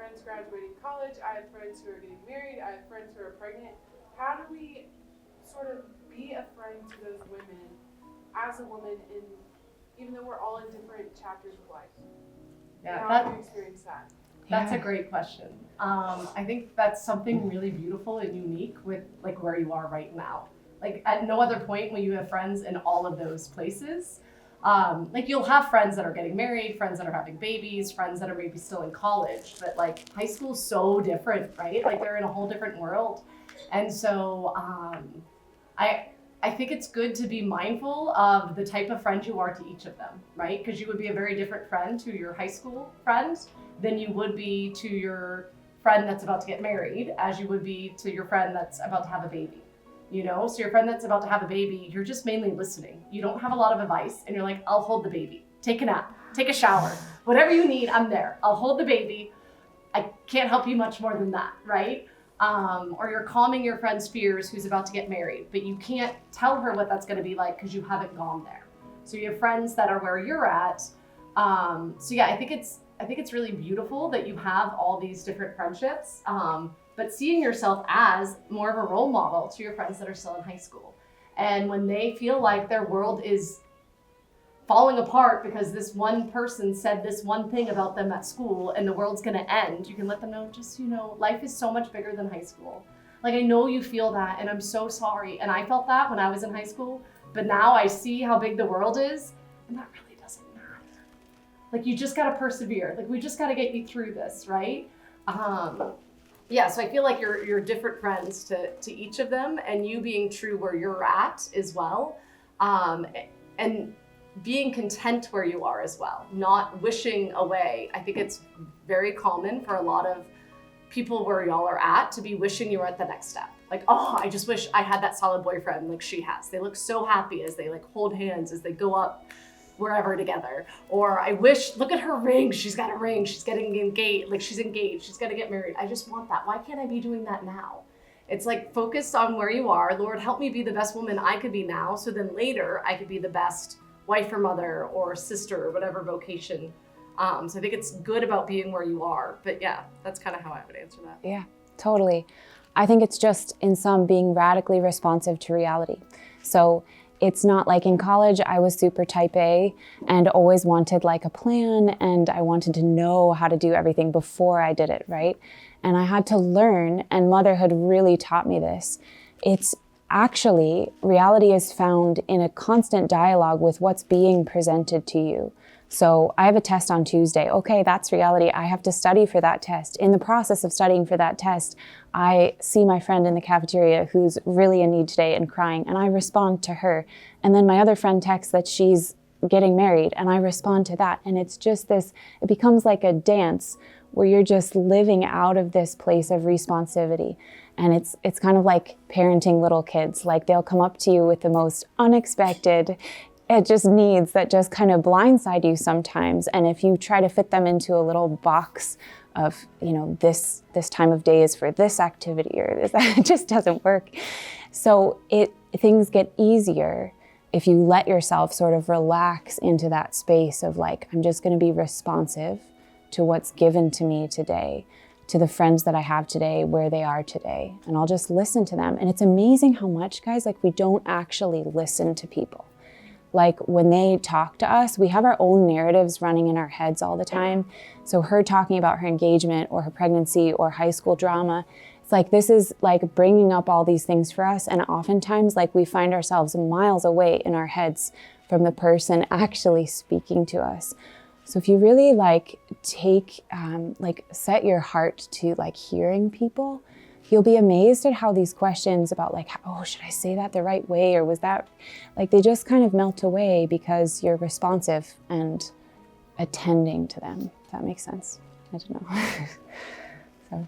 friends graduating college, I have friends who are getting married, I have friends who are pregnant. How do we sort of be a friend to those women as a woman, even though we're all in different chapters of life? Yeah, how do you experience that? That's a great question. I think that's something really beautiful and unique with like where you are right now. Like at no other point will you have friends in all of those places. Like you'll have friends that are getting married, friends that are having babies, friends that are maybe still in college, but like high school's so different, right? Like they're in a whole different world. And so I think it's good to be mindful of the type of friend you are to each of them, right? Because you would be a very different friend to your high school friends than you would be to your friend that's about to get married, as you would be to your friend that's about to have a baby. You know, so your friend that's about to have a baby, you're just mainly listening. You don't have a lot of advice, and you're like, I'll hold the baby, take a nap, take a shower, whatever you need, I'm there. I'll hold the baby. I can't help you much more than that, right? Or you're calming your friend's fears who's about to get married, but you can't tell her what that's going to be like because you haven't gone there. So you have friends that are where you're at. So yeah, I think it's really beautiful that you have all these different friendships, but seeing yourself as more of a role model to your friends that are still in high school. And when they feel like their world is falling apart because this one person said this one thing about them at school and the world's gonna end, you can let them know, just, you know, life is so much bigger than high school. Like, I know you feel that, and I'm so sorry. And I felt that when I was in high school, but now I see how big the world is, and that really doesn't matter. Like, you just gotta persevere. Like, we just gotta get you through this, right? Yeah, so I feel like you're different friends to each of them, and you being true where you're at as well. And being content where you are as well, not wishing away. I think it's very common for a lot of people where y'all are at to be wishing you were at the next step. Like, oh, I just wish I had that solid boyfriend like she has. They look so happy as they like hold hands as they go up wherever together. Or I wish, look at her ring. She's got a ring. She's getting engaged. Like she's engaged. She's gonna get married. I just want that. Why can't I be doing that now? It's like focus on where you are. Lord, help me be the best woman I could be now. So then later I could be the best wife or mother or sister or whatever vocation. So I think it's good about being where you are. But yeah, that's kind of how I would answer that. Yeah, totally. I think it's just in some being radically responsive to reality. So it's not like in college, I was super type A and always wanted like a plan and I wanted to know how to do everything before I did it, right? And I had to learn, and motherhood really taught me this. It's actually, reality is found in a constant dialogue with what's being presented to you. So I have a test on Tuesday. Okay, that's reality. I have to study for that test. In the process of studying for that test, I see my friend in the cafeteria who's really in need today and crying, and I respond to her. And then my other friend texts that she's getting married, and I respond to that. And it's just this, it becomes like a dance where you're just living out of this place of responsivity. And it's kind of like parenting little kids. Like they'll come up to you with the most unexpected, it just needs that just kind of blindside you sometimes. And if you try to fit them into a little box of, you know, this time of day is for this activity or this, it just doesn't work. So things get easier if you let yourself sort of relax into that space of like, I'm just going to be responsive to what's given to me today, to the friends that I have today, where they are today, and I'll just listen to them. And it's amazing how much, guys, like we don't actually listen to people. Like when they talk to us, we have our own narratives running in our heads all the time. So her talking about her engagement or her pregnancy or high school drama, it's like this is like bringing up all these things for us. And oftentimes like we find ourselves miles away in our heads from the person actually speaking to us. So if you really like take, set your heart to like hearing people, you'll be amazed at how these questions about like, oh, should I say that the right way? Or was that, like they just kind of melt away because you're responsive and attending to them, if that makes sense. I don't know. So.